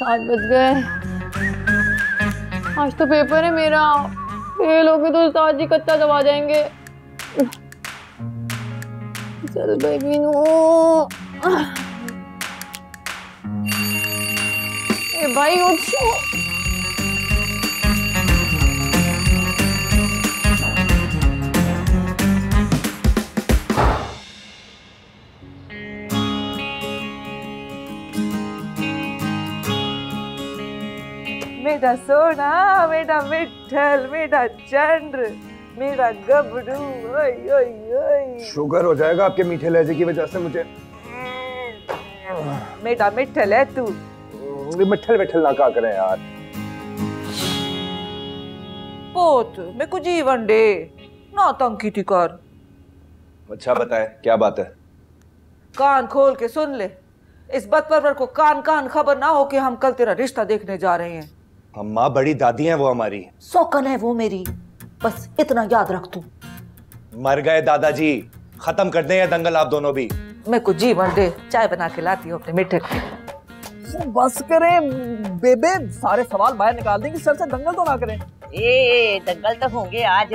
7 बज गए। आज तो पेपर है मेरा, फेल होगी तो उस्ताद जी कच्चा दबा जाएंगे। चल बेबी नो। ए भाई उठ। मेरा सोना, मेरा मिठल, मेरा चंद्र, मेरा गबरू, ओए ओए ओए। शुगर हो जाएगा आपके मीठे लहजे की वजह से मुझे। मेरा मिठल है तू। मिठल मिठल ना कहा करें यार। पोत मैं कुछ जीवन दे ना तंग की कर। अच्छा बताए क्या बात है? कान खोल के सुन ले, इस बदपरवर को कान कान खबर ना हो कि हम कल तेरा रिश्ता देखने जा रहे हैं। अम्मा बड़ी दादी हैं वो हमारी। सौकन है वो मेरी, बस इतना याद रख तू। मर गए दादाजी, खत्म कर दें ये दंगल आप दोनों भी। मैं कुछ जीवन दे, चाय बना के लाती हूँ अपने मिठल। बस करें बेबे, सारे सवाल बाहर निकाल देंगे, सर से दंगल तो ना करें। ए दंगल तो होंगे आज,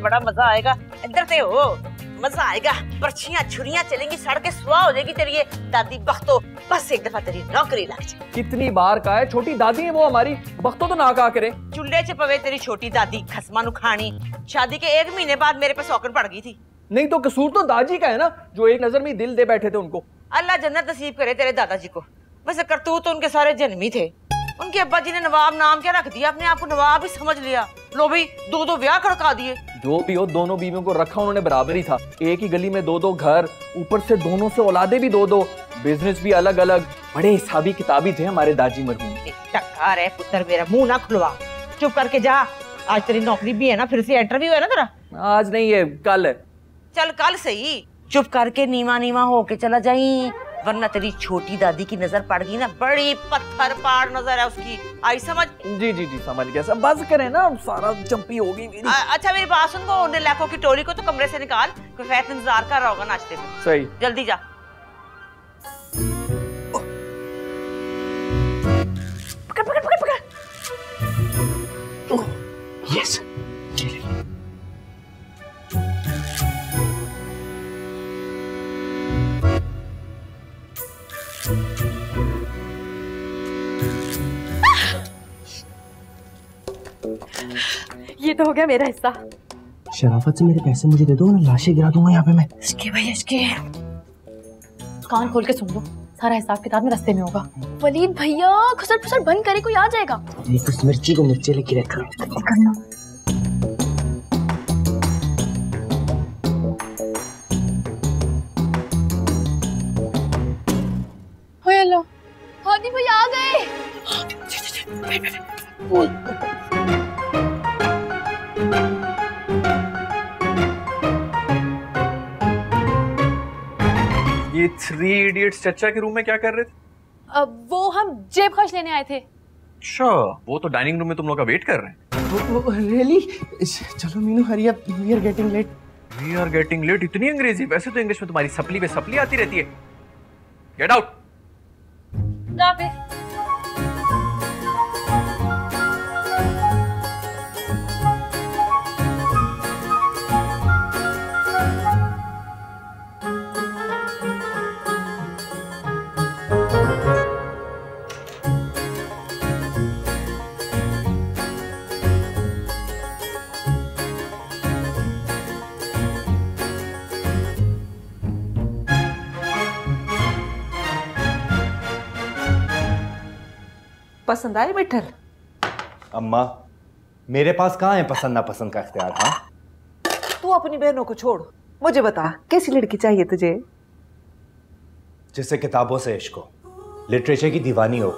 बड़ा मजा आएगा। इधर से हो, मजा आएगा। पर्चियां छुरियां चलेंगी, सड़कें सुहा हो जाएगी तेरी ये दादी बख्तो। बस एक दफा तेरी नौकरी लग जाए। कितनी बार कहा है, छोटी दादी है वो हमारी, बख्तो तो ना कहा करे। चूल्हे च पवे तेरी छोटी दादी खसमा नु खानी। शादी के 1 महीने बाद मेरे पे सौकन पड़ गई थी। नहीं तो कसूर तो दादी का है ना, जो एक नजर में दिल दे बैठे थे उनको। अल्लाह जन्नत नसीब करे तेरे दादाजी को। वैसे करतूत तो उनके सारे जन्मी थे। उनके अब्बा जी ने नवाब नाम क्या रख दिया, अपने आप को नवाब ही समझ लिया। लो भाई 2-2 ब्याह खड़का दिए। जो भी हो, दोनों बीवियों को रखा उन्होंने बराबरी था। एक ही गली में 2-2 घर, ऊपर से दोनों से औलादे भी 2-2, बिजनेस भी अलग अलग। बड़े हिसाबी किताबी थे हमारे दादी मरहूम। टक्कर है पुत्र मेरा, मुंह ना खुलवा, चुप करके जा। आज तेरी नौकरी भी है ना, फिर से इंटरव्यू है ना तेरा। आज नहीं है, कल है। चल कल सही, चुप करके नीवा नीवा होके चला जाई, वरना तेरी छोटी दादी की नजर पड़ गई ना, बड़ी पत्थर पाड़ नजर है उसकी। आई समझ? जी जी जी समझ गया। सब बस करें ना, सारा चंपी हो गई मेरी। अच्छा मेरी बात सुन, वो लाखों की टोली को तो कमरे से निकाल, कोई फैत इंतजार कर रहा होगा नाश्ते में। सही, जल्दी जा। पकड़ पकड़ पकड़ पकड़। यस। ये तो हो गया मेरा हिस्सा। शराफत से मेरे पैसे मुझे दे दो, लाशें गिरा दूंगा यहाँ पे मैं। इसके भाई इसके कान खोल के सुन लो, सारा हिसाब किताब में रास्ते में होगा। वलीद भैया खुसर फुसर बंद करे, कोई आ जाएगा। एक उस मिर्ची को मिर्ची लेके रखा करना। ओए अल्लाह, हादी भैया आ गए। ये 3 इडियट्स चचा के रूम में क्या कर रहे थे? अब वो हम जेब खर्च लेने आए थे। अच्छा, वो तो डाइनिंग रूम में तुम लोग का वेट कर रहे हैं। रियली? चलो Meenu hurry up, we are getting late. We are getting late? इतनी अंग्रेजी? वैसे तो इंग्लिश में तुम्हारी सप्ली पे सप्ली आती रहती है। Get out. जा पे। पसंद आए मिठल? अम्मा मेरे पास कहाँ है पसंद नापसंद का इख्तियार। हाँ तू अपनी बहनों को छोड़, मुझे बता कैसी लड़की चाहिए तुझे? जिससे किताबों से इश्क हो, लिटरेचर की दीवानी हो।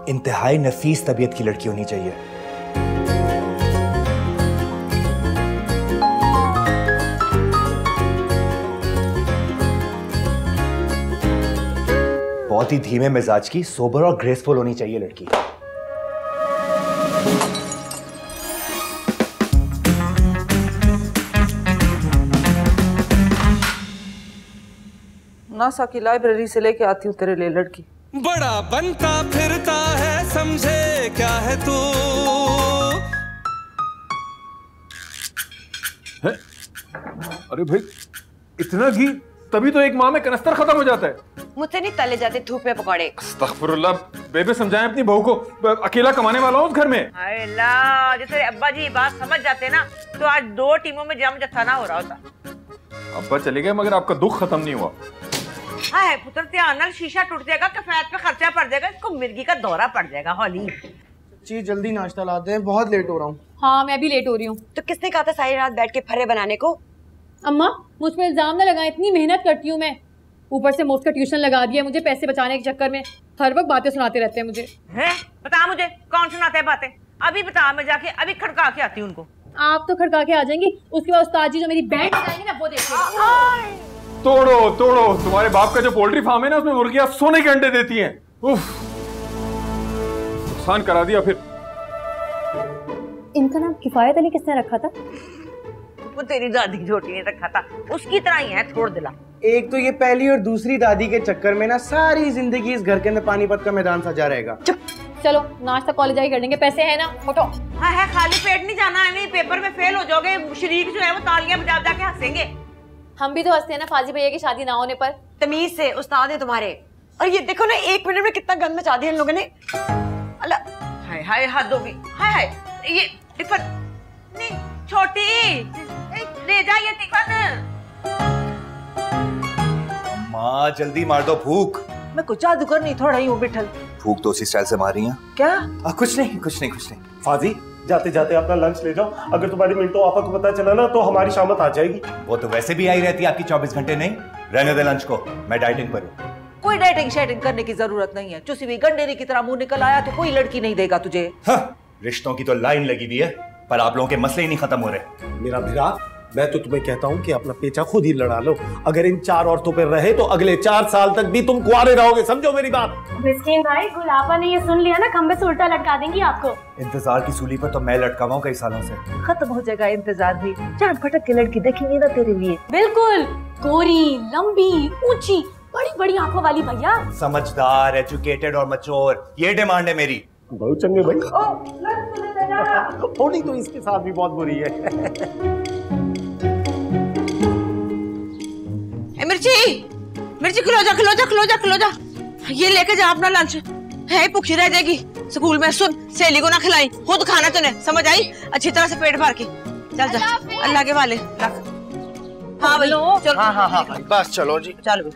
इंतहाई नफीस तबीयत की लड़की होनी चाहिए। बहुत ही धीमे मिजाज की, सोबर और ग्रेसफुल होनी चाहिए लड़की। नासा की लाइब्रेरी से लेके आती हूँ तेरे लिए लड़की। बड़ा बनता फिरता है, समझे क्या है तू। अरे भाई इतना घी, तभी तो एक माह में कनस्तर खत्म हो जाता है। मुझसे नहीं तले जाते धूप में पकौड़े। अस्तगफुरुल्लाह, बेबे समझाएं अपनी बहू को, अकेला कमाने वाला हूँ उस घर में। हाय अल्लाह, जो तेरे अब्बा जी बात समझ जाते ना तो आज 2 टीमों में जम जत्था ना हो रहा होता। अब्बा चले गए मगर आपका दुख खत्म नहीं हुआ। हाय पुत्र, ध्यान नाल शीशा टूट जाएगा, कफायत पे खर्चा पड़ जाएगा, इसको मिर्गी का दौरा पड़ जाएगा। हौली जी जल्दी नाश्ता लाते हैं, बहुत लेट हो रहा हूँ। हाँ मैं भी लेट हो रही हूँ। तो किसने कहा था सारी रात बैठ के फर्रे बनाने को? अम्मा मुझ पे इल्जाम ना लगाएं, इतनी मेहनत करती हूँ मैं, ऊपर से मुफ्त का ट्यूशन लगा दिया मुझे पैसे बचाने के चक्कर में। हर वक्त बातें सुनाते रहते हैं मुझे। है बता मुझे कौन सुनाते हैं बातें? अभी बता, मैं जाके अभी खड़का के आती हूँ उनको। आप तो खड़का के आ जाएंगी, उसके बाद उस्ताद जी जो मेरी बैंड बजाएंगे ना वो देखिए। तोड़ो तोड़ो, तुम्हारे बाप का जो पोल्ट्री फार्म है ना उसमें मुर्गियां सोने के अंडे देती हैं। उफ, नुकसान करा दिया। फिर इनका नाम किफायत अली किसने रखा था? वो तेरी दादी की छोटी ने रखा था, उसकी तरह ही है, छोड़ दिला। एक तो ये पहली और दूसरी दादी के चक्कर में ना सारी जिंदगी इस घर के अंदर पानीपत का मैदान सजा रहेगा। चलो नाश्ता कॉलेज आके कर लेंगे, पैसे है ना, फोटो। हाँ है, खाली पेट नहीं जाना है, पेपर में फेल हो जाओगे। शरीक जो है वो तालियां बजा बजा के हंसेंगे। हम भी तो हंसते हैं ना फाजी भैया की शादी ना होने पर। तमीज से उस्ताद है तुम्हारे। और ये देखो ना 1 मिनट में कितना गंद मचा दिया इन लोगों ने। अल्लाह हाय हाय हद होगी। हाय हाय ये टिफिन नहीं, छोटी ले जा ये टिफिन। माँ जल्दी मार दो भूख। मैं कुछ जादूगर नहीं, थोड़ा ही हूँ बिठल। भूख तो उसी स्टाइल से मार रही हैं। क्या? कुछ नहीं कुछ नहीं कुछ नहीं। फाजी जाते जाते अपना लंच ले जाओ, अगर तुम्हारी मिनटों आपा को पता चला ना तो हमारी शामत आ जाएगी। वो तो वैसे भी आई रहती है आपकी 24 घंटे। नहीं रहने दे लंच को, मैं डाइटिंग पर हूँ। कोई डाइटिंग शाइटिंग करने की जरूरत नहीं है। चुसी हुई गंडेरी की तरह मुंह निकल आया तो कोई लड़की नहीं देगा तुझे। हाँ, रिश्तों की तो लाइन लगी हुई है, पर आप लोगों के मसले ही नहीं खत्म हो रहे। मेरा भिरा, मैं तो तुम्हें कहता हूँ कि अपना पेचा खुद ही लड़ा लो। अगर इन 4 औरतों पर रहे तो अगले 4 साल तक भी तुम कुंवारे रहोगे, समझो मेरी बात। मिस्कीन भाई, गुलाबा ने ये सुन लिया ना, खंबे से उल्टा लटका देंगी आपको। इंतजार की सूली पर तो मैं लटका हुआ हूं कई सालों से। खत्म हो जाएगा इंतजार भी। चांद फटक के लड़की देखेंगे ना तेरे लिए। बिल्कुल, गोरी, लंबी, ऊंची, बड़ी बड़ी आंखों वाली भैया। समझदार, एजुकेटेड और मैच्योर, ये डिमांड है मेरी। बहुत चंगे भाई। थोड़ी तो इसके साथ भी बहुत बुरी है। मिर्ची खिलो जा खिलो जा खिलो जा खिलो जा। ये लेके जा अपना लंच, है भूखी रह जाएगी स्कूल में। सुन, सहेली को ना खिलाई, खुद खाना तूने, समझ आई? अच्छी तरह से पेट भर के चल जा। अल्लाह के वाले रख। हाँ भाई चलो। हाँ बस चलो जी। चल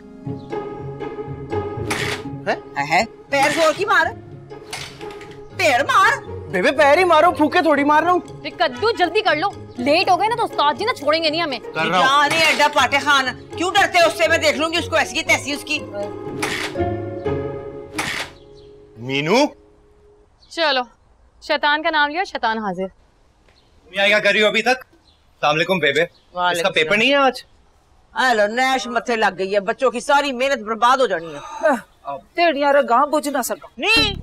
है पैर जोर की मार, पैर मार। बेबे पैर ही मारो, फूके थोड़ी मार रहा हूँ। कद्दू जल्दी कर लो, लेट हो गए ना तो उस्ताद जी ना छोड़ेंगे नहीं हमें। नहीं अड्डा पाटे खान, क्यों डरते हो उससे? मैं देख लूंगी उसको, ऐसी की तैसी उसकी। मीनू चलो, शैतान का नाम लिया, शैतान हाजिर। तुम क्या कर रही हो अभी तक? अस्सलाम वालेकुम बेबे, इसका पेपर नहीं है आज? हेलो, नैश मत्थे लग गई है, बच्चों की सारी मेहनत बर्बाद हो जानी है। तेड़ियां रगा बुझ ना सका। नहीं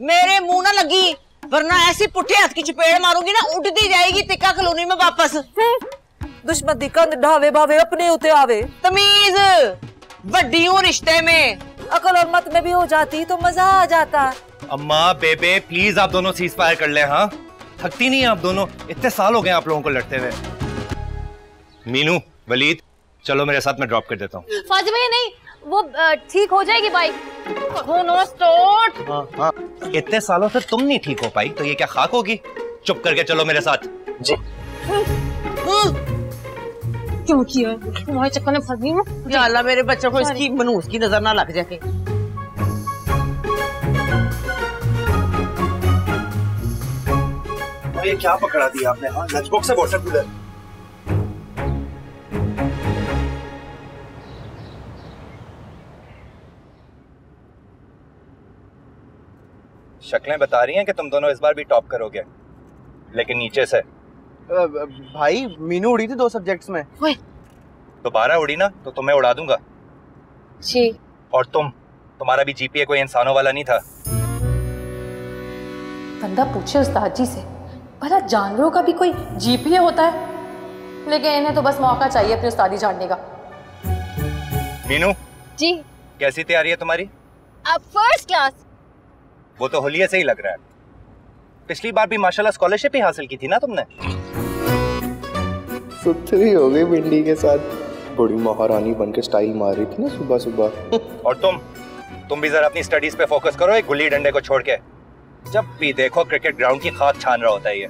मेरे मुंह ना लगी, वरना ऐसी पुट्ठे हाथ की चपेड़ मारूंगी ना, उड़ती जाएगी टिक्का कॉलोनी में वापस। दुश्मन दी कंध ढावे भावे अपने उते आवे। तमीज, वड्डी हूँ रिश्ते में, अकल और मत में भी हो जाती तो मजा आ जाता। अम्मा बेबे प्लीज आप दोनों सीज फायर कर ले। हाँ, थकती नहीं आप दोनों, इतने साल हो गए आप लोगों को लड़ते हुए। मीनू, वलीद, चलो मेरे साथ, मैं ड्रॉप कर देता हूँ। फाजी भैया नहीं, वो ठीक हो जाएगी बाइक। हाँ, इतने सालों से तुम नहीं ठीक हो पाई तो ये क्या खाक होगी? चुप करके चलो मेरे साथ। जी। क्यों किया? तुम्हारे चक्कर में फंस गई मैं। या अल्लाह, मेरे बच्चों को इसकी मनूस की नजर ना लग जाए। ये क्या पकड़ा दिया आपने? हाँ, लंच बॉक्स है, वाटर कूलर। शक्लें बता रही हैं कि तुम दोनों इस बार भी टॉप करोगे, लेकिन नीचे से। भाई मीनू उड़ी थी 2 सब्जेक्ट्स में। दोबारा उड़ी ना तो तुम्हें उड़ा दूंगा। जी। और तुम तुम्हारा भी जीपीए कोई इंसानों वाला नहीं था। बंदा पूछे उस्ताद जी से, भला जानवरों का भी कोई जीपीए होता है? लेकिन इन्हें तो बस मौका चाहिए अपनी उस्तादी झाड़ने का। मीनू जी कैसी तैयारी है तुम्हारी? अब फर्स्ट क्लास। वो तो होलिया से ही लग रहा है। पिछली बार भी माशाल्लाह स्कॉलरशिप ही हासिल की थी ना तुमने। सुथरी हो गई भिंडी के साथ, बड़ी महारानी बन के स्टाइल मार रही थी ना सुबह सुबह। और तुम भी जरा अपनी स्टडीज पे फोकस करो, एक गुल्ली डंडे को छोड़ के। जब भी देखो क्रिकेट ग्राउंड की खाद छान रहा होता है ये।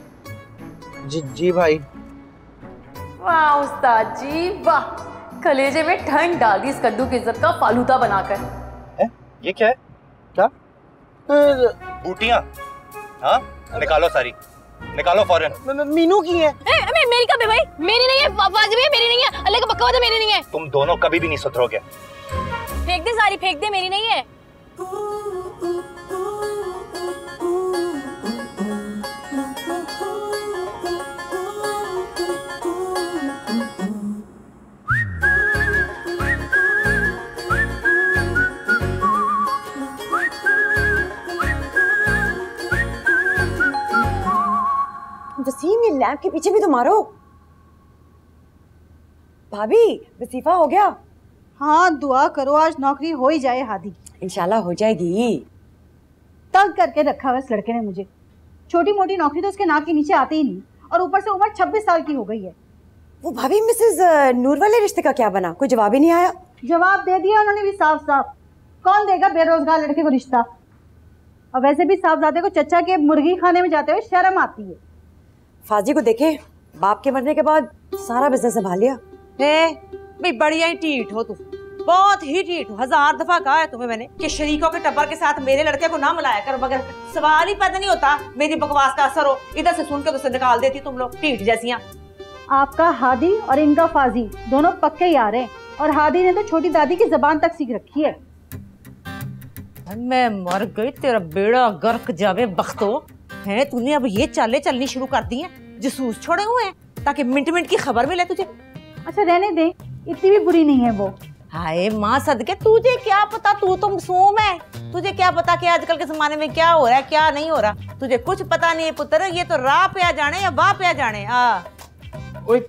जी भाई। वाह उस्ताद जी वाह, कलेजे में ठंड डाल दी इस कद्दू की इज्जत का फालूदा बनाकर। ये क्या है? क्या? बूटियां? हाँ निकालो, सारी निकालो फौरन। मीनू की है। मेरी कब है भाई? मेरी नहीं है, वाजिब है, मेरी नहीं है। अल्लाह का बकवास है, मेरी नहीं है। तुम दोनों कभी भी नहीं सुधरोगे। फेंक दे सारी, फेंक दे, मेरी नहीं है। वसीम, ये लैंप के पीछे भी तो मारो। भाभी, वसीफा हो गया? हाँ, दुआ करो आज नौकरी हो ही जाए हादी। इंशाल्लाह हो जाएगी। तंग करके रखा हुआ इस लड़के ने मुझे। छोटी मोटी नौकरी तो उसके नाक के नीचे आती ही नहीं, और ऊपर से उम्र 26 साल की हो गई है। वो भाभी, मिसेस नूर वाले रिश्ते का क्या बना? कोई जवाब ही नहीं आया। जवाब दे दिया उन्होंने भी साफ साफ। कौन देगा बेरोजगार लड़के को रिश्ता? और वैसे भी साहबजादे को चचा के मुर्गी खाने में जाते हुए शर्म आती है। फाजी को देखे, बाप के मरने के बाद सारा बिजनेस संभाल लिया। भाई बढ़िया ही टीठ हो तुम, बहुत ही टीठ हो। 1000 दफा कहा है तुम्हें मैंने कि शरीकों के टब्बर के साथ मेरे लड़के को ना मिलाया कर, मगर सवाल ही पैदा नहीं होता मेरी बकवास का असर हो। इधर से सुन के तो निकाल देती तुम लोग टीठ जैसियां। आपका हादी और इनका फाजी दोनों पक्के यार हैं, और हादी ने तो छोटी दादी की जबान तक सीख रखी है। मैं मर गई, तेरा बेड़ा गर्क जावे बख्तो। है तूने अब ये चाले चलनी शुरू कर दी हैं, जसूस छोड़े हुए हैं ताकि मिनट मिनट की खबर मिले तुझे। अच्छा रहने दे, इतनी भी बुरी नहीं है वो। हाय माँ सदके, तुझे क्या पता, तू तो मासूम है। तुझे क्या पता कि आजकल के जमाने में क्या हो रहा है क्या नहीं हो रहा। तुझे कुछ पता नहीं है पुत्र, ये तो राह पे आ जाने या वाह पे आ जाने। ओए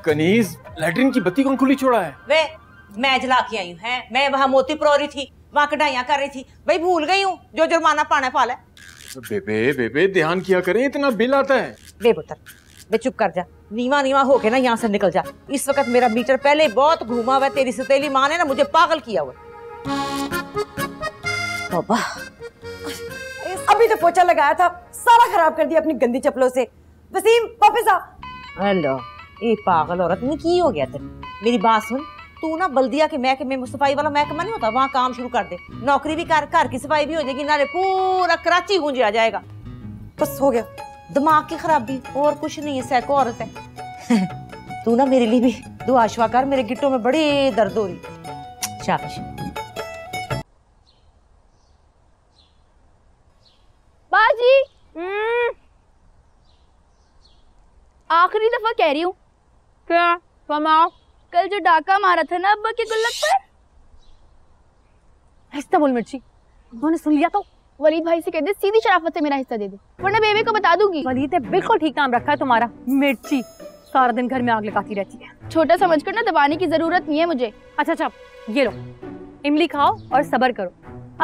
कनीज, लैट्रिन की बत्ती कौन खुली छोड़ा है? वे मैं जला के आई हूँ, मैं वहाँ मोती परो रही थी, वहाँ कढ़ाइयाँ कर रही थी। भाई भूल गई हूँ, जो जुर्माना पाना पाला है। बेबे ध्यान किया करें, इतना बिल आता है। बे पुत्र, बे चुप कर जा, नीवा नीवा होके ना यहाँ से निकल जा। इस वक्त मेरा मीटर पहले बहुत घूमा हुआ है, तेरी सतीली माँ ने ना मुझे पागल किया हुआ। बाबा, अभी तो पोछा लगाया था, सारा खराब कर दिया अपनी गंदी चप्पलों से। वसीम वापस आ। हेलो, ये पागल औरत ने की हो गया तेरे। मेरी बात सुन, तू ना बल्दिया के महकमे में सफाई वाला महकमा नहीं होता, वहाँ काम शुरू कर दे। नौकरी भी कर, घर की सफाई भी हो जाएगी, नाले पूरा कराची गूंज आ जाएगा। बस हो गया। दिमाग की खराबी और कुछ नहीं है, सैको औरत है। तू ना मेरे लिए भी दुआ शुआ कर, मेरे गिट्टों में बड़ी दर्द हो रही। शाबाश। बाजी, आखिरी दफा कह रही हूँ। क्या फरमाओ? कल जो डाका मारा था ना अब्बा के गुल्लक पर, हिस्सा बोल मिर्ची। उन्होंने सुन लिया तो वलीद भाई से कह दे सीधी शराफत से मेरा हिस्सा दे दो, वरना बेबे को बता दूंगी। वलीद ने बिल्कुल ठीक नाम रखा है तुम्हारा, मिर्ची। सारा दिन घर में आग लगाती रहती है। छोटा समझकर ना दबाने की जरूरत नहीं है मुझे। अच्छा, ये लो इमली खाओ और सब्र करो।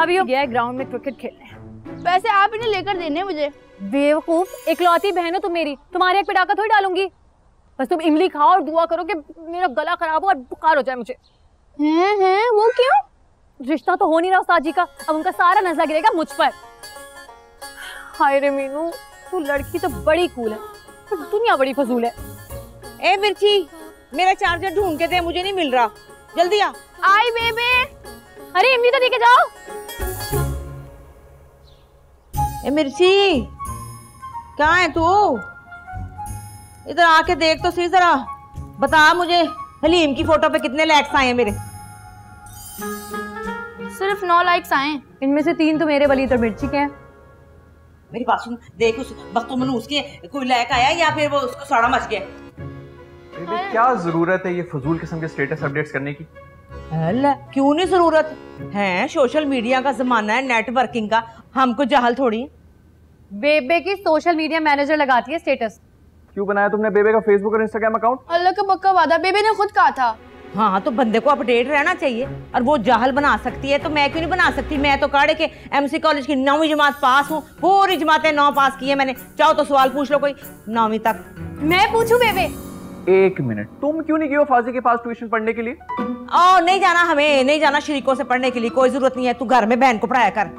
अभी वो गया है ग्राउंड में क्रिकेट खेलने। वैसे आप इन्हें लेकर देने मुझे। बेवकूफ, इकलौती बहन हो तुम मेरी, तुम्हारे एक पे डाका थोड़ी डालूंगी। बस तुम इमली खाओ और दुआ करो कि मेरा गला खराब हो और बुखार हो जाए मुझे। हैं वो क्यों? रिश्ता तो हो नहीं रहा उस्ताद जी का, अब उनका सारा नजर गिरेगा मुझ पर। हाय रे मीनू, तू लड़की तो बड़ी कूल है, तो दुनिया बड़ी फजूल है। ए मिर्ची, मेरा चार्जर ढूंढ के दे, मुझे नहीं मिल रहा, जल्दी आ। आई बेबे। अरे इमली तो देके जाओ। ए मिर्ची, कहाँ है तू? इधर आके देख तो सही जरा, बता मुझे हलीम की फोटो पे कितने लाइक्स आए हैं मेरे? सिर्फ 9 लाइक्स आए। इनमें से 3 तो मेरे, वलीद और मिर्ची के हैं। मेरी बात सुन, देख उस बख्तो मनूस के कोई लाइक आया या फिर वो उसको साड़ा मच गया? क्या जरूरत है ये फजूल किस्म के स्टेटस अपडेट्स करने की? अल्लाह क्यों नहीं जरूरत है, सोशल मीडिया का जमाना है, नेटवर्किंग का, हमको जहल थोड़ी। बेबे की सोशल मीडिया मैनेजर लगाती है स्टेटस। क्यों बनाया तुमने बेबे का फेसबुक और इंस्टाग्राम अकाउंट? अल्लाह का पक्का वादा, बेबे ने खुद कहा था। हाँ तो बंदे को अपडेट रहना चाहिए, और वो जाहल बना सकती है तो मैं क्यों नहीं बना सकती? मैं तो काड़े के एमसी कॉलेज की 9वीं जमात पास हूँ, पूरी जमातें 9 पास की है मैंने। चाहो तो सवाल पूछ लो कोई 9वीं तक। मैं पूछूं बेबे? एक मिनट, तुम क्यों नहीं गई हो फाजी के पास ट्यूशन पढ़ने के लिए? नहीं जाना, हमें नहीं जाना शरीकों से पढ़ने के लिए, कोई जरूरत नहीं है, तू घर में बहन को पढ़ाया कर।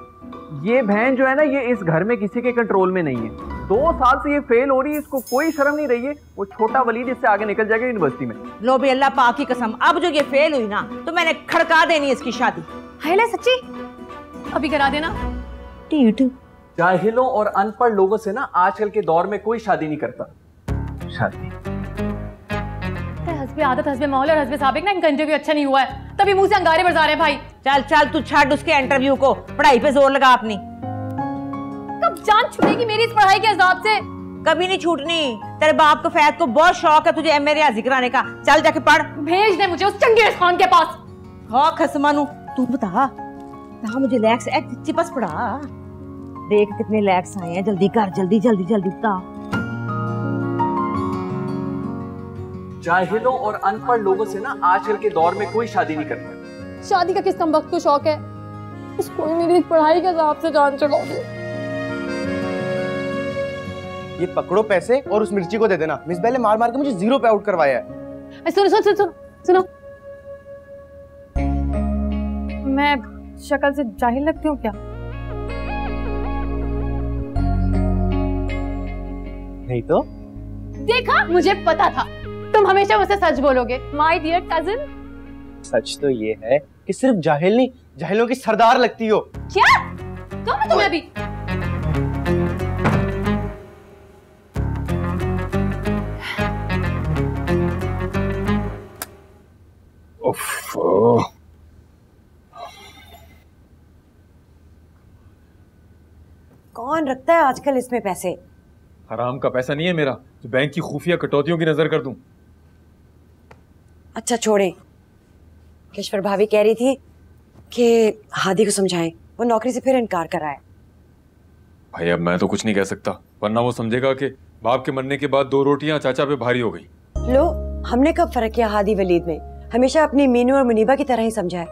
ये बहन जो है ना, ये इस घर में किसी के कंट्रोल में नहीं है। 2 साल से ये फेल हो रही है, इसको कोई शर्म नहीं रही है। वो छोटा वलीद इससे आगे निकल जाएगा यूनिवर्सिटी में। लो भी अल्लाह पाक की कसम, अब जो ये फेल हुई ना तो मैंने खड़का देनी है इसकी शादी। हाय सच्ची? अभी करा देना। जाहिलों और अनपढ़ लोगों से ना आजकल के दौर में कोई शादी नहीं करता। शादी हस्बे आदत, हस्बे माहौल और हस्बे साबिक ना, इनका इंटरव्यू अच्छा नहीं हुआ है, तभी मुंह से अंगारे बरसा रहे हैं भाई। चल चल तू छाड़ उसके इंटरव्यू को, पढ़ाई पे जोर लगा अपनी। कब जान छूटेगी मेरी इस पढ़ाई के हिसाब से? कभी नहीं छूटनी। तेरे बाप को फैद को बहुत शौक है तुझे एमए रियाजी कराने का, चल जाके पढ़। भेज दे मुझे उस चंगेज खान के पास। हाँ खसमानू, तू बता मुझे लैक्स चिपस पढ़ा, देख कितने लैक्स आए हैं, जल्दी कर, जल्दी जल्दी जल्दी बता। जाहिलों और अनपढ़ लोगों से ना आजकल के दौर में कोई शादी नहीं करता। शादी का किस कमबख्त को शौक है? इसको मेरी पढ़ाई के हिसाब से जान चढ़ाओगे। ये पकड़ो पैसे और उस मिर्ची को दे देना। मिस बेल ने मार मार के मुझे 0 पे आउट करवाया है। सुनो सुनो सुनो सुनो, मैं शक्ल से जाहिल लगती हूँ क्या? नहीं तो देखा, मुझे पता था तुम हमेशा मुझसे सच बोलोगे माय डियर कजिन। सच तो ये है कि सिर्फ जाहिल नहीं, जाहिलों की सरदार लगती हो। क्या कौन है तुम्हें अभी? कौन रखता है आजकल इसमें पैसे? हराम का पैसा नहीं है मेरा जो बैंक की खुफिया कटौतियों की नजर कर दूं। अच्छा छोड़े, केशवर भाभी कह रही थी कि हादी को समझाएं, वो नौकरी से फिर इनकार कर रहा है। भाई अब मैं तो कुछ नहीं कह सकता, वरना वो समझेगा कि बाप के मरने के बाद 2 रोटियां चाचा पे भारी हो गई। लो, हमने कब फर्क किया हादी वलीद में? हमेशा अपनी मीनू और मुनीबा की तरह ही समझा है।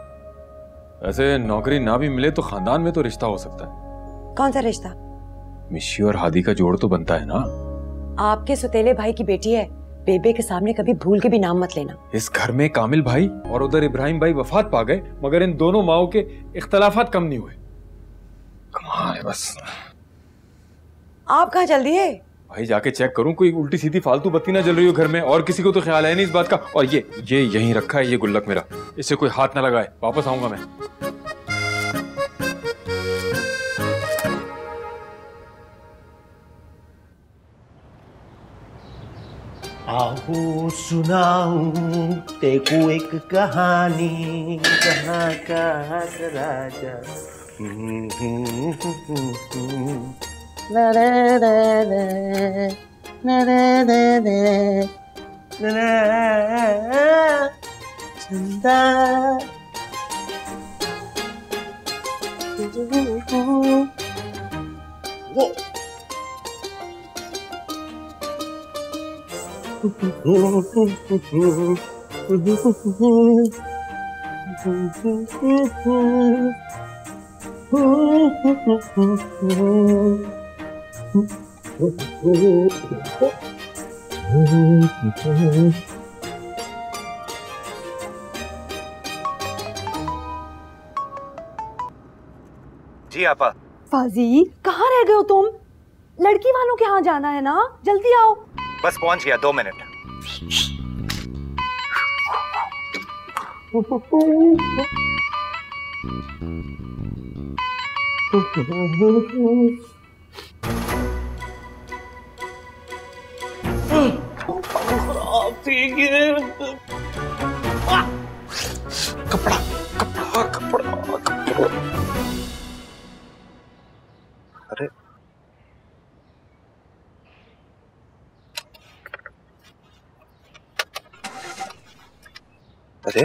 ऐसे नौकरी ना भी मिले तो खानदान में तो रिश्ता हो सकता है। कौन सा रिश्ता? मिशी और हादी का जोड़ तो बनता है ना। आपके सुतेले भाई की बेटी है, बेबे के सामने कभी भूल के भी नाम मत लेना। इस घर में कामिल भाई और उधर इब्राहिम भाई वफात पा गए, मगर इन दोनों माओं के इख्तलाफात कम नहीं हुए। कमाल है बस। आप कहाँ चल दिए? भाई जाके चेक करूं कोई उल्टी सीधी फालतू बत्ती ना जल रही हो घर में, और किसी को तो ख्याल है नहीं इस बात का। और ये यहीं रखा है ये गुल्लक मेरा, इससे कोई हाथ ना लगाए, वापस आऊंगा मैं। आओ सुनाऊं तेको एक कहानी, जहाँ का राजा। चंदा जी आपा। फाजी कहाँ रह गए हो तुम? लड़की वालों के यहाँ जाना है ना, जल्दी आओ। बस पहुंच गया, 2 मिनट। कपड़ा कपड़ा कपड़ा कपड़ा। अरे अरे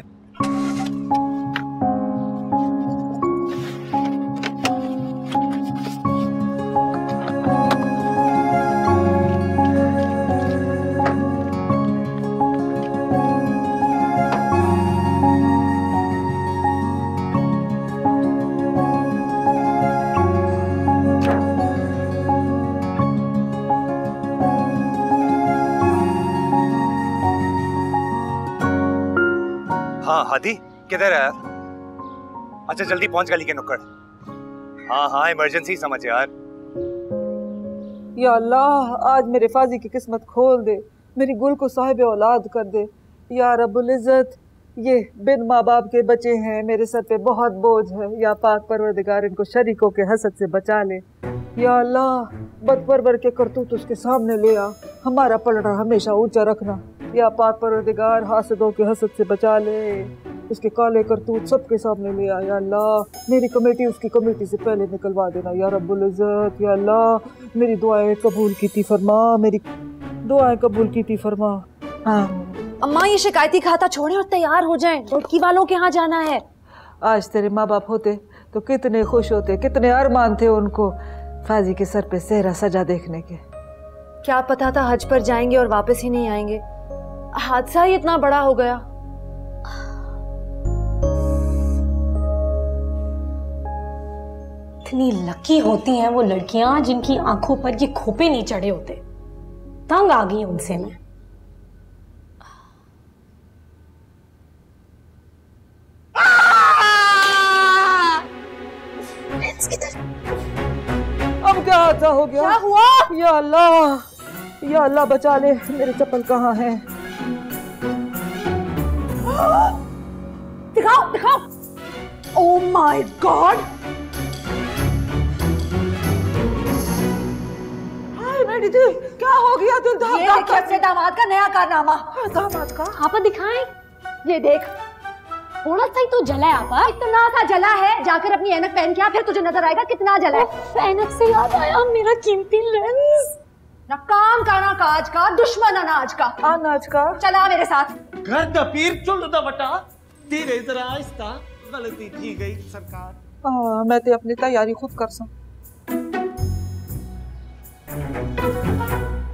हाँ हाथी किधर है? अच्छा जल्दी पहुंच गली के नुक्कड़। हाँ हाँ इमरजेंसी समझ यार। या अल्लाह आज मेरे फाजी की किस्मत खोल दे, मेरी गुल को साहिब औलाद कर दे। या रब्बुल इज्जत, ये बिन माँ बाप के बच्चे हैं, मेरे सर पे बहुत बोझ है। या पाक परवरदिगार इनको शरीकों के हसद से बचा ले। या अल्लाह बदपरवर के करतूत उसके सामने ले आ, हमारा पलड़ा हमेशा ऊंचा रखना। या पाक परवरदिगार हासदों के हसद से बचा ले, उसके काले करतूत सबके सामने ले आ। या अल्लाह मेरी कमेटी उसकी कमेटी से पहले निकलवा देना। या रब्बुल इज्जत, या अल्लाह मेरी दुआएं कबूल कीती फरमा, मेरी दुआएं कबूल कीती फरमा। अम्मा ये शिकायती खाता छोड़े और तैयार हो जाएं, लड़की वालों के यहाँ जाना है। आज तेरे माँ बाप होते तो कितने खुश होते, कितने अरमान थे उनको फाजी के सर पे सेहरा सजा देखने के। क्या पता था हज पर जाएंगे और वापस ही नहीं आएंगे, हादसा ही इतना बड़ा हो गया। इतनी लकी होती हैं वो लड़कियां जिनकी आंखों पर ये खोपे नहीं चढ़े होते। तंग आ गई उनसे मैं। अब क्या हादसा हो गया? क्या हुआ? या अल्लाह बचा ले, मेरे चप्पल कहाँ है? दिखाओ दिखाओ। ओह माय गॉड, मेरी दिल क्या हो गया? दिल ये देखिए अपने दामाद का नया कारनामा। दामाद का? आपा दिखाएं। ये देख थोड़ा सा ही तो जला है आपा। इतना सा जला है, जाकर अपनी ऐनक पहन के आ, फिर तुझे नजर आएगा कितना जला है। ऐनक से याद आया मेरा कीमती लेंस। ना काम का ना काज का, दुश्मन अनाज का। अनाज का? चला मेरे साथ। घर दा पीर चुल दा बटा, धीरे जरा आहिस्ता, गलती की गई सरकार। मैं ते अपनी तैयारी खुद कर सा।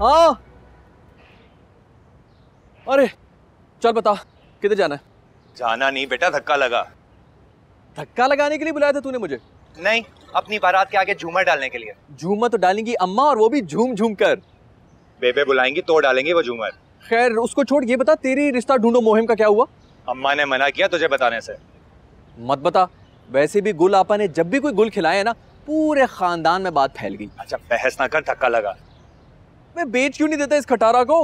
हाँ अरे चल बता किधर जाना है? जाना नहीं बेटा, धक्का लगा। धक्का लगाने के लिए बुलाया था तूने मुझे? नहीं, अपनी बारात के आगे झूमर डालने के लिए। झूमर तो डालेंगी अम्मा, और वो भी झूम झूम कर। बेबे बुलाएंगी तो डालेंगे वो झूमर। खैर उसको छोड़, ये बता तेरी रिश्ता ढूंढो मुहिम का क्या हुआ? अम्मा ने मना किया तुझे बताने से। मत बता। वैसे भी गुल आपा ने जब भी कोई गुल खिलाया है ना, पूरे खानदान में बात फैल गई। अच्छा बहस ना कर, धक्का लगा। मैं बेच क्यों नहीं देता इस खटारा को?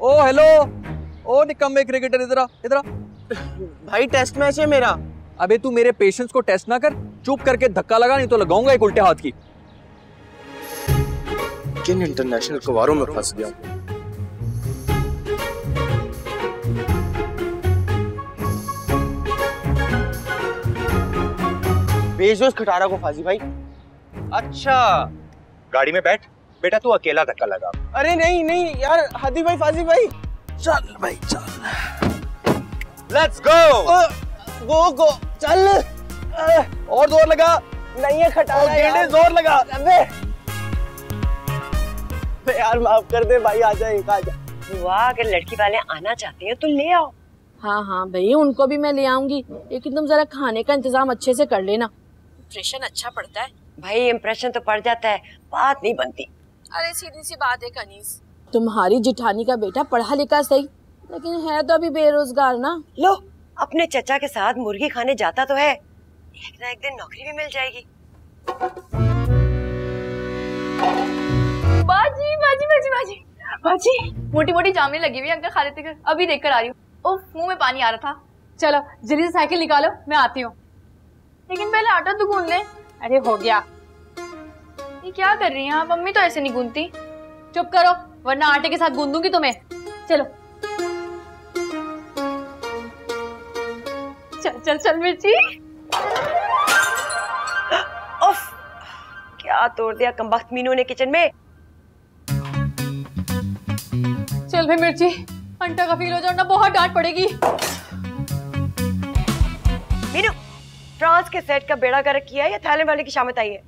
ओ हेलो, ओ निकम्मे क्रिकेटर, इधर आ, इधर आ। भाई टेस्ट मैच है मेरा। अबे तू मेरे पेशेंस को टेस्ट ना कर, चुप करके धक्का लगा, नहीं तो लगाऊंगा एक उल्टे हाथ की। किन इंटरनेशनल कवारों में फंस गया। भेज दो उस खटारा को फाजी भाई। अच्छा गाड़ी में बैठ बेटा, तू अकेला धक्का लगा। अरे नहीं नहीं यार, हादी भाई फाजी भाई। चल भाई चल। Let's go. गो चल। और जोर लगा। नहीं है खटारा यार, जोर लगा। अबे यार माफ कर दे भाई, आजा एक आजा। वाह, अगर लड़की वाले आना चाहते हैं तो ले आओ। हाँ हाँ भाई, उनको भी मैं ले आऊंगी, लेकिन तुम जरा खाने का इंतजाम अच्छे से कर लेना, इंप्रेशन अच्छा पड़ता है। भाई इंप्रेशन तो पड़ जाता है, बात नहीं बनती। अरे सीधी सी बात है कनीज, तुम्हारी जिठानी का बेटा पढ़ा लिखा सही, लेकिन है तो अभी बेरोजगार ना। लो अपने चचा के साथ मुर्गी खाने जाता तो है, एक ना एक दिन नौकरी भी मिल जाएगी। बाजी बाजी बाजी बाजी बाजी, मोटी मोटी जामनी लगी हुई अंकल खा लेते कर, अभी देख कर आ रही हूँ। ओह मुंह में पानी आ रहा था। चलो जल्दी से साइकिल निकालो, मैं आती हूँ। लेकिन पहले आटा तो गूंद ले। अरे हो गया। ये क्या कर रही हैं आप? मम्मी तो ऐसे नहीं गूंदती। चुप करो वरना आटे के साथ गूंदूंगी तुम्हें। चलो चल चल चल मिर्ची। उफ, क्या तोड़ दिया कमबख्त मीनू ने किचन में। चल भाई मिर्ची, अंटा का फील हो जाओ ना, बहुत डांट पड़ेगी। मीनू, फ्रांस के सेट का बेड़ा गर्क किया है या थाईलैंड वाले की शामत आई है?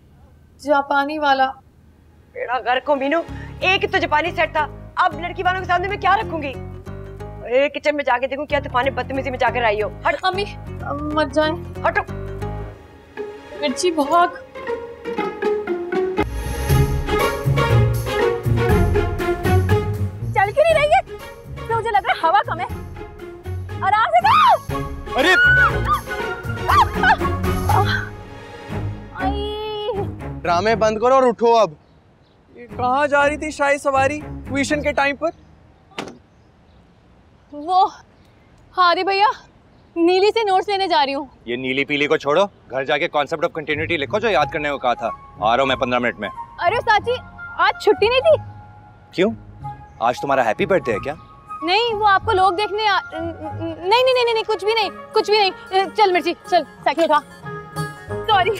जापानी वाला बेड़ा गर्क हो मीनू, एक ही तो जापानी सेट था, अब लड़की वालों के सामने मैं क्या रखूंगी? किचन में जाके देखूं क्या तूफान बदतमीजी में जाकर आई हो। हट अम्मी, मत जाए, हटो। मिर्ची भाग। ड्रामे बंद करो और उठो अब। ये कहाँ जा रही थी शाही सवारी ट्यूशन के टाइम पर? वो हारी भैया, नीली से नोट्स लेने जा रही हूँ। ये नीली पीली को छोड़ो, घर जाके कॉन्सेप्ट ऑफ कंटिन्यूटी लिखो जो याद करने को कहा था। आ रहा हूँ मैं 15 मिनट में। अरे साची, आज छुट्टी नहीं थी? क्यों, आज तुम्हारा हैप्पी बर्थडे है क्या? नहीं, वो आपको लोग देखने नहीं नहीं नहीं नहीं, कुछ भी नहीं, कुछ भी नहीं। चल मिर्ची, चल साइकिल उठा। सॉरी।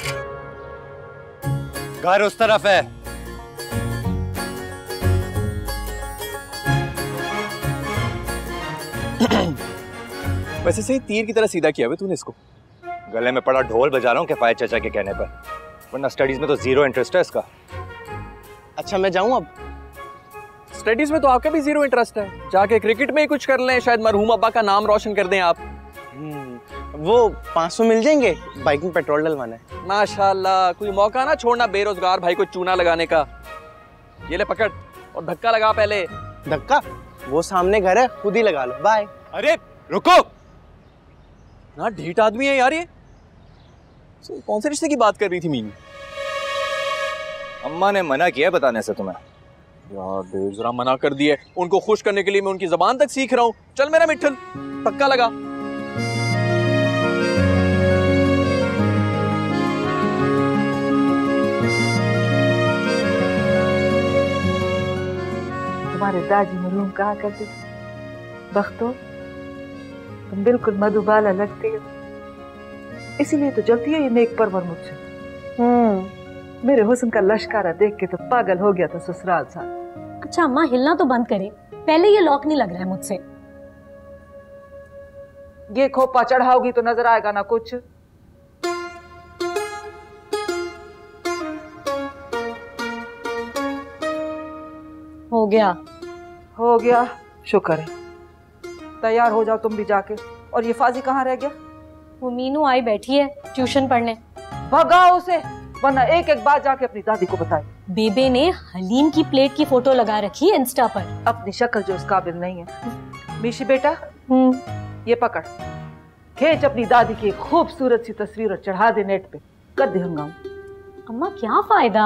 घर उस तरफ है। वैसे सही तीर की तरह सीधा किया हुआ तूने इसको। गले में पड़ा ढोल बजा रहा हूँ किफायत चाचा के कहने पर, वरना स्टडीज में तो जीरो इंटरेस्ट है इसका। अच्छा मैं जाऊँ अब? स्टडीज में तो आपका भी जीरो इंटरेस्ट है, जाके क्रिकेट में ही कुछ कर लें, शायद मरहूम अब्बा का नाम रोशन कर दें आप। वो 500 मिल जाएंगे, बाइक में पेट्रोल डलवाना है। माशाल्लाह, कोई मौका ना छोड़ना बेरोजगार भाई को चूना लगाने का। ये ले पकड़ और धक्का लगा पहले। धक्का? वो सामने घर है, खुद ही लगा लो। बाय। अरे रुको ना, ढीठ आदमी है यार ये। कौन से रिश्ते की बात कर रही थी मीनू? अम्मा ने मना किया बताने से तुम्हें। यार देव, जरा मना कर दिया। उनको खुश करने के लिए मैं उनकी जबान तक सीख रहा हूँ। चल मेरा मिठल, धक्का लगा। तुम्हारे दादी मरहूम कहा करते थे, बख्तो तुम बिल्कुल मधुबाला लगती हो, इसीलिए तो जलती है ये नेक परवर मुझसे। मेरे हुस्न का लश्कारा देख के तो पागल हो गया था ससुराल सा। अच्छा अम्मा, हिलना तो बंद करे, पहले ये लॉक नहीं लग रहा है मुझसे। ये खोपा चढ़ाओगी तो नजर आएगा ना कुछ। हो गया, हो गया, शुक्र है। तैयार हो जाओ तुम भी जाके। और ये फाजी कहाँ रह गया? वो मीनू आई बैठी है ट्यूशन पढ़ने। भगाओ उसे, वरना एक एक बात जाके अपनी दादी को बताए। बेबे ने हलीम की प्लेट की फोटो लगा रखी है इंस्टा पर। अपनी शक्ल जो उस काबिल नहीं है। मीशी बेटा, ये पकड़, खींच अपनी दादी की खूबसूरत सी तस्वीर और चढ़ा दे नेट पे, कर दे हंगामा। अम्मा क्या फायदा?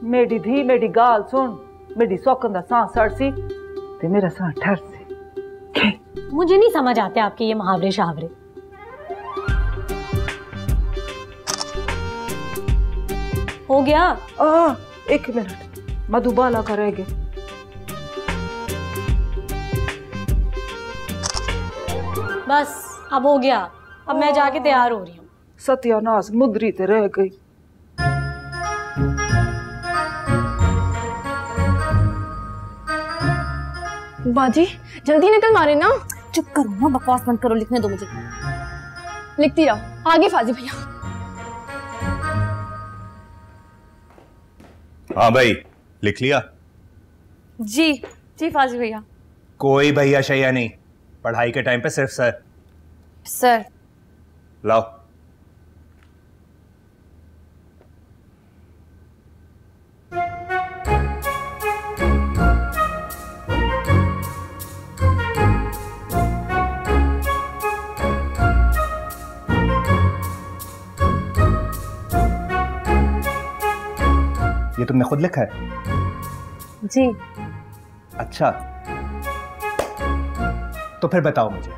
मेरी धी मेरी गाल सुन, मेरी सौकंदा सांस सड़सी ते मेरा सांस ठरसी। मुझे नहीं समझ आते आपके ये मुहावरे शहावरे। हो गया? एक मिनट, मधुबाला का रह गया। बस अब हो गया, अब मैं जाके तैयार हो रही हूँ। सत्यानाश, मुद्री ते रह गई। बाजी जल्दी निकल मारे ना। चुप करो ना, बकवास बंद करो, लिखने दो मुझे। लिखती रहो, आगे फाजी भैया। हाँ भाई, लिख लिया? जी जी फाजी भैया। कोई भैया शैया नहीं, पढ़ाई के टाइम पे सिर्फ सर। सर लाओ। ये तुमने खुद लिखा है? जी। अच्छा, तो फिर बताओ मुझे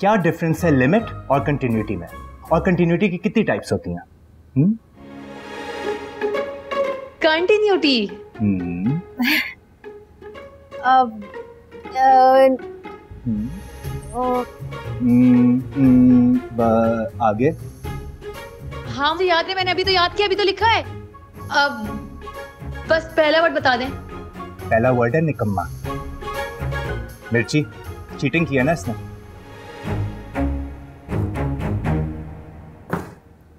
क्या डिफरेंस है लिमिट और कंटिन्यूटी में, और कंटिन्यूटी की कितनी टाइप्स होती हैं? कंटिन्यूटी आगे? हाँ मुझे याद है, मैंने अभी तो याद किया, अभी तो लिखा है। अब बस पहला वर्ड बता दें। पहला वर्ड है निकम्मा। मिर्ची, चीटिंग किया ना इसने।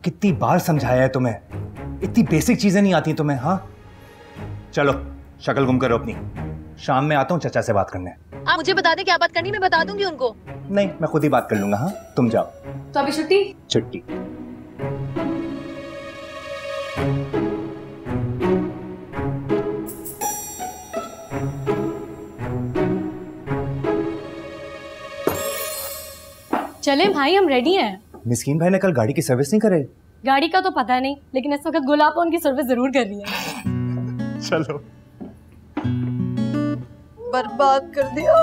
कितनी बार समझाया है तुम्हें, इतनी बेसिक चीजें नहीं आती तुम्हें। हाँ चलो शक्ल गुम करो अपनी, शाम में आता हूँ चचा से बात करने। आप मुझे बता दें क्या बात करनी, मैं बता दूंगी उनको। नहीं, मैं खुद ही बात कर लूंगा। हाँ तुम जाओ। तो अभी छुट्टी? छुट्टी। चले भाई, हम रेडी हैं। मिस्कीन भाई ने कल गाड़ी की सर्विस नहीं करे, गाड़ी का तो पता नहीं, लेकिन इस वक्त गुलाब उनकी सर्विस जरूर कर रही है। चलो। बर्बाद कर दिया।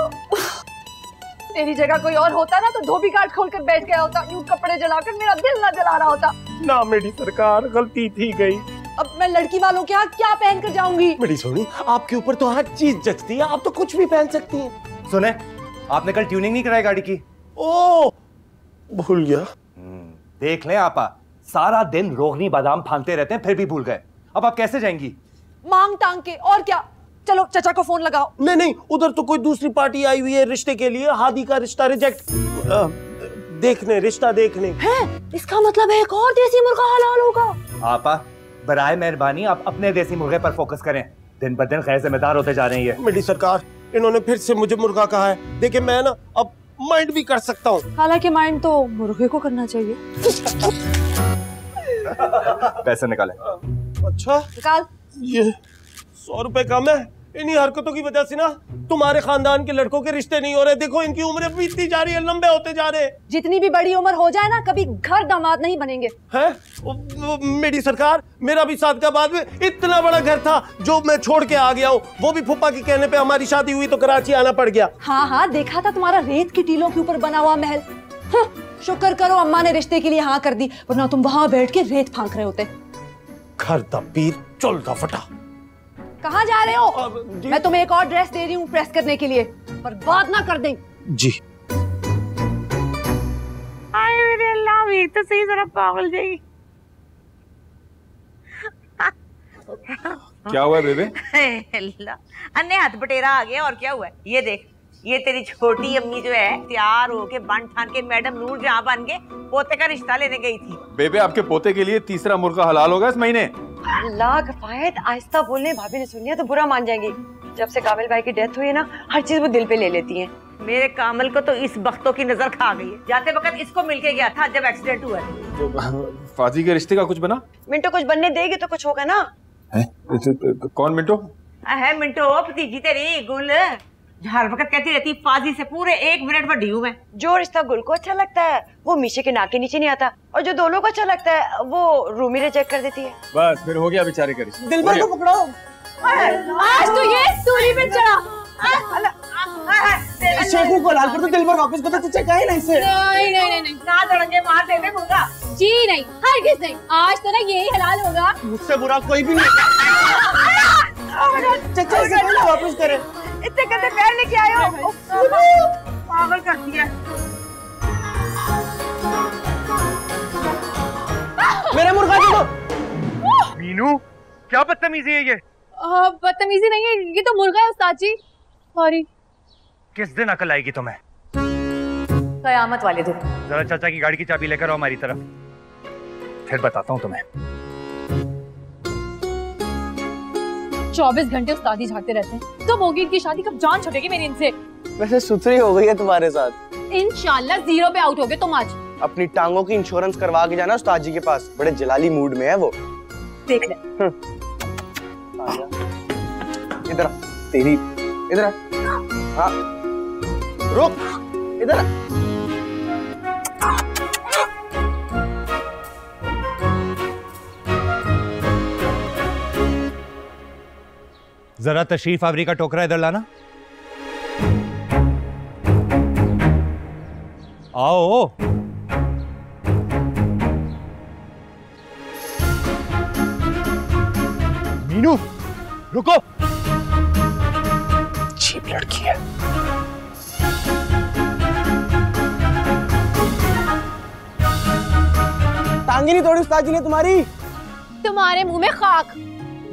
तेरी जगह कोई और होता ना तो धोबी घाट खोलकर बैठ गया होता, यूं कपड़े जलाकर मेरा दिल ना जला रहा होता। ना मेरी सरकार, गलती थी गई। अब मैं लड़की वालों के यहाँ क्या पहन कर जाऊंगी? मेरी सोनी, आपके ऊपर तो हर चीज जचती है, आप तो कुछ भी पहन सकती हैं। सुने, आपने कल ट्यूनिंग नहीं कराई गाड़ी की? ओ, भूल गया। देख लें आपा, सारा दिन रोगनी बादाम फांदते रहते हैं फिर भी भूल गए। अब आप कैसे जाएंगी? मांग टांग के, और क्या। चलो चाचा को फोन लगाओ। नहीं, उधर तो कोई दूसरी पार्टी आई हुई है रिश्ते के लिए, हादी का रिश्ता रिजेक्ट रिश्ता देखने है। इसका मतलब एक और देसी मुर्गा हलाल होगा। आपा, बराए मेहरबानी आप अपने देसी मुर्गे पर फोकस करें, दिन ब दिन गैर जिम्मेदार होते जा रहे हैं ये। मेरी सरकार, इन्होंने फिर से मुझे मुर्गा कहा है। देखिए मैं ना अब माइंड भी कर सकता हूँ। हालांकि माइंड तो मुर्गे को करना चाहिए। पैसे निकाले। अच्छा निकाल। ये 100 रुपए कम है। इन्हीं हरकतों की वजह से ना तुम्हारे खानदान के लड़कों के रिश्ते नहीं हो रहे। देखो इनकी उम्रें बीतती जा रही है, लंबे होते जा रहे हैं। जितनी भी बड़ी उम्र हो जाए ना, कभी घर दामाद नहीं बनेंगे। हैं? मेरी सरकार, मेरा भी सादकाबाद में इतना बड़ा घर था जो मैं छोड़ के आ गया हूँ। वो भी फूफा के कहने पे हमारी शादी हुई तो कराची आना पड़ गया। हाँ, देखा था तुम्हारा रेत की टीलों के ऊपर बना हुआ महल। शुक्र करो अम्मा ने रिश्ते के लिए हाँ कर दी, वरना तुम वहां बैठ के रेत फांक रहे होते। घर दा पीर चल दा फटा। कहाँ जा रहे हो? मैं तुम्हें एक और ड्रेस दे रही हूँ प्रेस करने के लिए, पर बात ना कर दें। जी। आए मेरे अल्लाह, वीर तो सही जरा पागल जाएगी। क्या हुआ बेबे? अल्लाह, अन्य हाथ बटेरा आ गया। और क्या हुआ है? ये देख, ये तेरी छोटी अम्मी जो है तैयार होके बन ठान के मैडम नूर जहां बन के पोते का रिश्ता लेने गई थी। बेबे, आपके पोते के लिए तीसरा मुर्गा हलाल होगा इस महीने। अल्लाह कफायत, आहिस्ता बोलने, भाभी ने सुन लिया तो बुरा मान जाएंगी। जब से कामिल भाई की डेथ हुई है ना, हर चीज वो दिल पे ले लेती हैं। मेरे कामिल को तो इस बख्तों की नजर खा गई है। जाते वक्त इसको मिलके गया था जब एक्सीडेंट हुआ है। फाजी के रिश्ते का कुछ बना? मिंटो कुछ बनने देगी तो कुछ होगा ना। है? कौन मिंटो? है मिंटो, भतीजी तेरी गुल। हर वक्त कहती रहती फाजी से पूरे 1 मिनट बड़ी हूँ मैं। जो रिश्ता गुल को अच्छा लगता है वो मीशे के नाक के नीचे नहीं आता, और जो दोनों को अच्छा लगता है वो रूमी रिजेक्ट कर देती है। बस फिर हो गया बेचारे का रिश्ता। दिलबर को पकड़ो। आज तो ये सूली पे चढ़ा। शेखू को लाल कर दो, दिलबर वापस बता, तुझे कहे ना इसे। नहीं ना दड़ंगे मार दे दे मुर्गा। जी नहीं, हरगिज़ नहीं। आज तो ना यही हलाल होगा। मुझसे बुरा कोई भी नहीं। चचा इसे वापस करे। इतने गंदे पैर लेके आए हो, पागल कर दिया। मेरा मुर्गा दे दो। मीनू, क्या बदतमीजी है ये? बदतमीजी नहीं है, ये तो मुर्गा है उस्ताद जी। सॉरी। किस दिन अकल आएगी तुम्हें? कयामत वाले दिन। जरा चाचा की गाड़ी की चाबी लेकर आओ हमारी तरफ, फिर बताता हूँ तुम्हें। 24 घंटे उस्ताद जी झाड़ते रहते हैं। कब होगी इनकी शादी? कब जान छूटेगी मेरी इनसे? वैसे सुथरी हो गई है तुम्हारे साथ। इंशाल्लाह 0 पे आउट हो गए तुम आज। अपनी टांगों की इंश्योरेंस करवा के जाना उस्ताद जी के पास, बड़े जलाली मूड में है वो। देख ले। इधर तेरी, इधर हाँ, रुक, इधर। जरा तशरीफ आवरी का टोकरा इधर लाना। आओ। मीनू रुको। चीप लड़की है। टांगी नहीं तोड़ी उस्ताद जी ने तुम्हारी? तुम्हारे मुंह में खाक।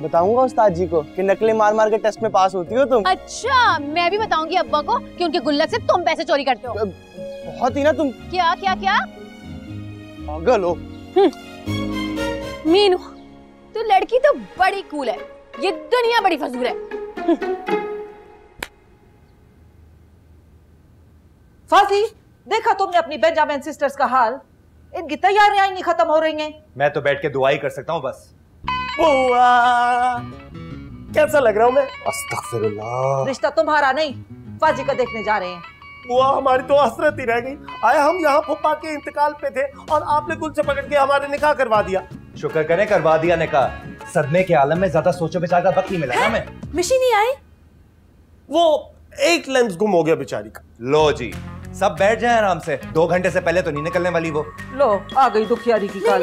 बताऊंगा उस्ताद जी को कि नकलें मार मार के टेस्ट में पास होती हो तुम। अच्छा, मैं भी बताऊंगी अब्बा को कि उनके गुल्लक से तुम पैसे चोरी करते हो। बहुत ही ना तुम। क्या क्या क्या? पागल हो। मीनू, तू लड़की तो बड़ी कूल है, ये दुनिया बड़ी फजूल है। फाजी, देखा तुमने अपनी बेंजामिन सिस्टर्स का हाल? इनकी तैयारियां नहीं खत्म हो रही हैं। मैं तो बैठ के दुआ ही कर सकता हूँ बस। कैसा लग रहा हूँ मैं? अस्तगफिरुल्लाह। रिश्ता तुम्हारा नहीं, फाजी का देखने जा रहे हैं। बुआ हमारी तो हसरत ही रह गई। आया हम यहाँ फुप्पा के इंतकाल पे थे और आपने गुल से पकड़ के हमारे निकाह करवा दिया। शुक्र करें करवा दिया निकाह। सदमे के आलम में ज्यादा सोचो विचार का वक्त नहीं मिला ना। मैं मिशी नहीं आई, वो एक लेंस गुम हो गया बेचारी का। लो जी सब बैठ जाएं आराम से, 2 घंटे से पहले तो नहीं निकलने वाली वो। लो आ गई दुखियारी की काल।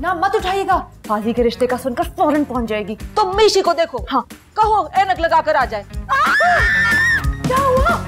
ना मत उठाइएगा, फाजी के रिश्ते का सुनकर फौरन पहुंच जाएगी। तुम मीशी को देखो, हाँ कहो ऐनक लगा कर आ जाए। क्या हुआ?